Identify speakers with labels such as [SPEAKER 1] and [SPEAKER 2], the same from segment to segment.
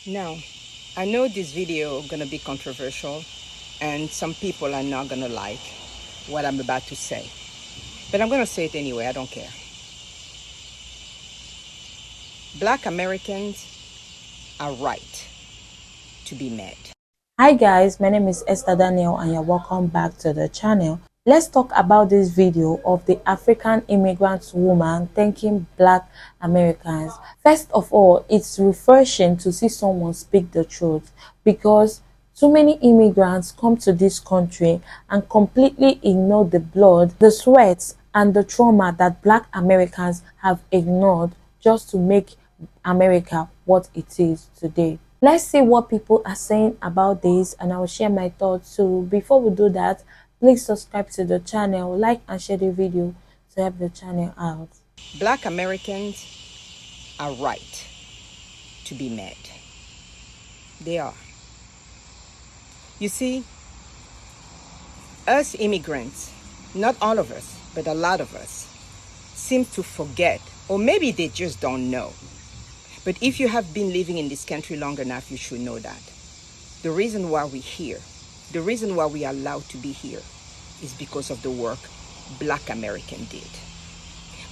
[SPEAKER 1] Now, I know this video is gonna be controversial and some people are not gonna like what I'm about to say. But I'm gonna say it anyway, I don't care. Black Americans are right to be mad.
[SPEAKER 2] Hi guys, my name is Esther Daniel and you're welcome back to the channel. Let's talk about this video of the African immigrant woman thanking Black Americans. First of all, it's refreshing to see someone speak the truth because too many immigrants come to this country and completely ignore the blood, the sweat, and the trauma that Black Americans have ignored just to make America what it is today. Let's see what people are saying about this and I will share my thoughts. So before we do that, please subscribe to the channel, like and share the video to help the channel out.
[SPEAKER 1] Black Americans are right to be mad. They are. You see, us immigrants, not all of us, but a lot of us, seem to forget, or maybe they just don't know. But if you have been living in this country long enough, you should know that. The reason why we're here, the reason why we are allowed to be here is because of the work Black Americans did.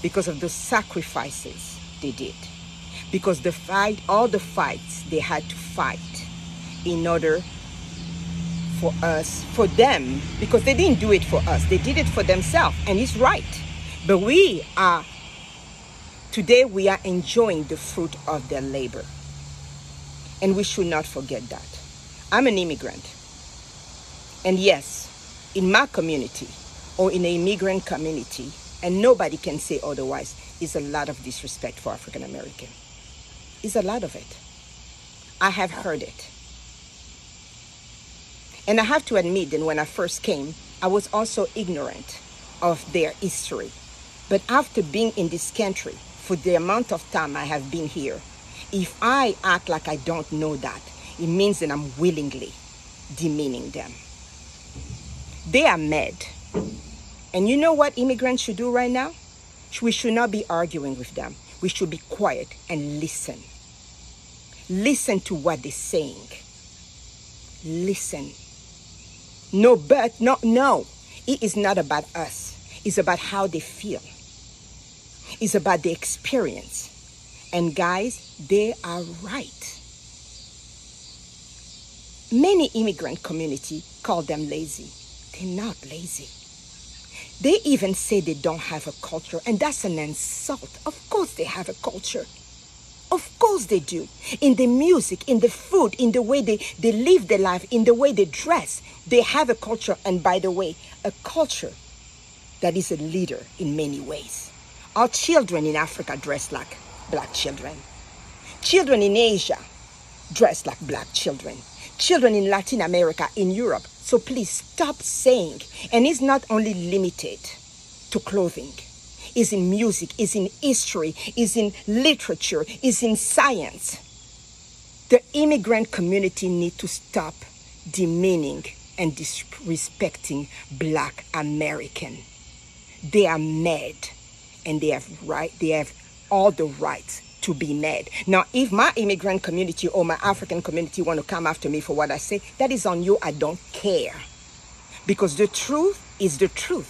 [SPEAKER 1] Because of the sacrifices they did. Because all the fights they had to fight in order for us, for them, because they didn't do it for us, they did it for themselves, and it's right. But today we are enjoying the fruit of their labor. And we should not forget that. I'm an immigrant. And yes, in my community or in an immigrant community, and nobody can say otherwise, is a lot of disrespect for African American. Is a lot of it. I have heard it. And I have to admit that when I first came, I was also ignorant of their history. But after being in this country, for the amount of time I have been here, if I act like I don't know that, it means that I'm willingly demeaning them. They are mad. And you know what immigrants should do right now? We should not be arguing with them. We should be quiet and listen. Listen to what they're saying. Listen. No. It is not about us. It's about how they feel. It's about the experience. And guys, they are right. Many immigrant community call them lazy. They're not lazy. They even say they don't have a culture, and that's an insult. Of course they have a culture. Of course they do. In the music, in the food, in the way they live their life, in the way they dress, they have a culture. And by the way, a culture that is a leader in many ways. Our children in Africa dress like Black children. Children in Asia dress like Black children. Children in Latin America, in Europe. So please stop saying, and it's not only limited to clothing. It's in music, it's in history, it's in literature, it's in science. The immigrant community need to stop demeaning and disrespecting Black American. They are mad. And they have all the rights to be mad. Now, if my immigrant community or my African community want to come after me for what I say, that is on you. I don't care. Because the truth is the truth.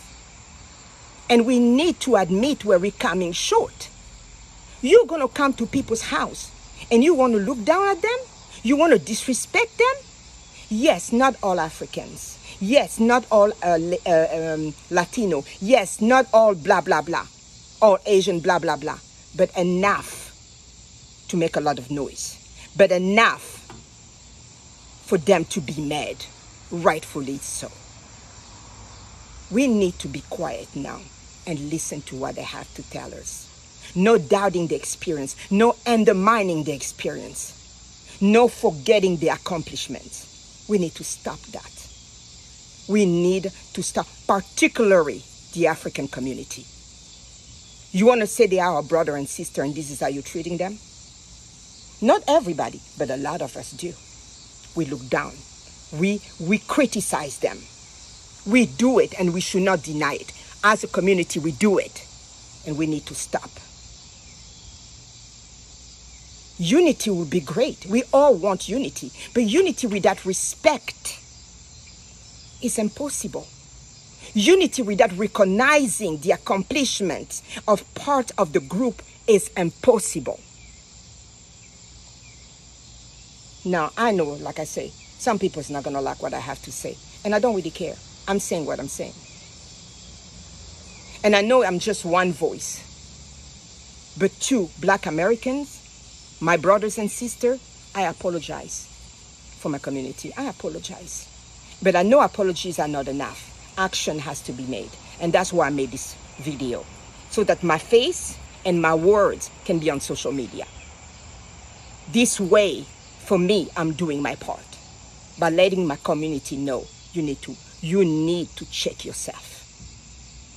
[SPEAKER 1] And we need to admit where we're coming short. You're going to come to people's house and you want to look down at them? You want to disrespect them? Yes, not all Africans. Yes, not all Latino. Yes, not all blah, blah, blah. Or Asian, blah, blah, blah. But enough to make a lot of noise. But enough for them to be mad. Rightfully so. We need to be quiet now and listen to what they have to tell us. No doubting the experience. No undermining the experience. No forgetting the accomplishments. We need to stop that. We need to stop, particularly the African community. You want to say they are our brother and sister and this is how you're treating them? Not everybody, but a lot of us do. We look down. We criticize them. We do it and we should not deny it. As a community, we do it and we need to stop. Unity would be great. We all want unity. But unity without respect is impossible. Unity without recognizing the accomplishment of part of the group is impossible. Now, I know, like I say, some people's not going to like what I have to say. And I don't really care. I'm saying what I'm saying. And I know I'm just one voice. But to Black Americans, my brothers and sisters, I apologize for my community. I apologize. But I know apologies are not enough. Action has to be made. And that's why I made this video. So that my face and my words can be on social media. This way, for me, I'm doing my part. By letting my community know you need to check yourself.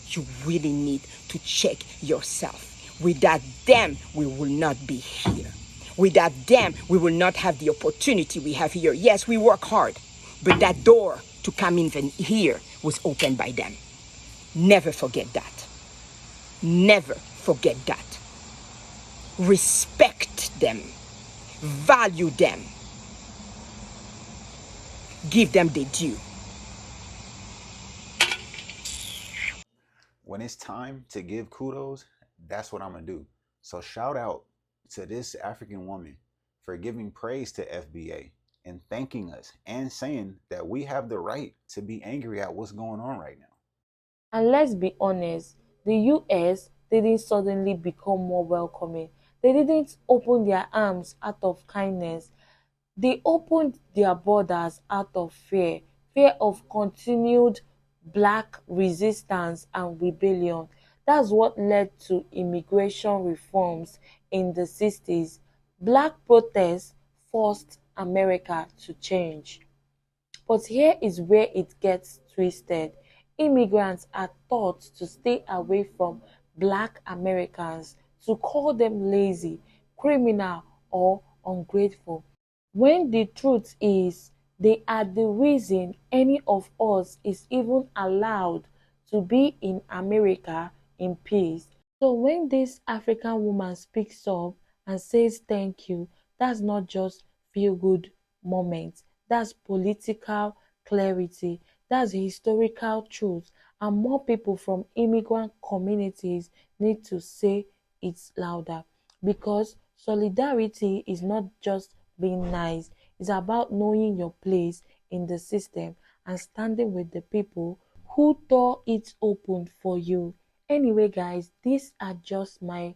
[SPEAKER 1] You really need to check yourself. Without them, we will not be here. Without them, we will not have the opportunity we have here. Yes, we work hard, but that door to come in here was opened by them. Never forget that. Never forget that. Respect them. Value them. Give them their due.
[SPEAKER 3] When it's time to give kudos, that's what I'm going to do. So shout out to this African woman for giving praise to FBA and thanking us and saying that we have the right to be angry at what's going on right now.
[SPEAKER 2] And let's be honest, the US didn't suddenly become more welcoming. They didn't open their arms out of kindness. They opened their borders out of fear of continued Black resistance and rebellion. That's what led to immigration reforms in the 60s. Black protests forced America to change. But here is where it gets twisted. Immigrants are taught to stay away from Black Americans, to call them lazy, criminal, or ungrateful. When the truth is, they are the reason any of us is even allowed to be in America in peace. So when this African woman speaks up and says thank you, that's not just feel-good moment. That's political clarity. That's historical truth. And more people from immigrant communities need to say it louder, because solidarity is not just being nice. It's about knowing your place in the system and standing with the people who tore it open for you. Anyway, guys, these are just my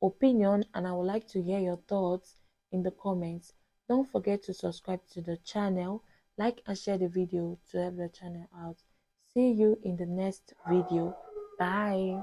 [SPEAKER 2] opinion, and I would like to hear your thoughts in the comments. Don't forget to subscribe to the channel, like and share the video to help the channel out. See you in the next video. Bye.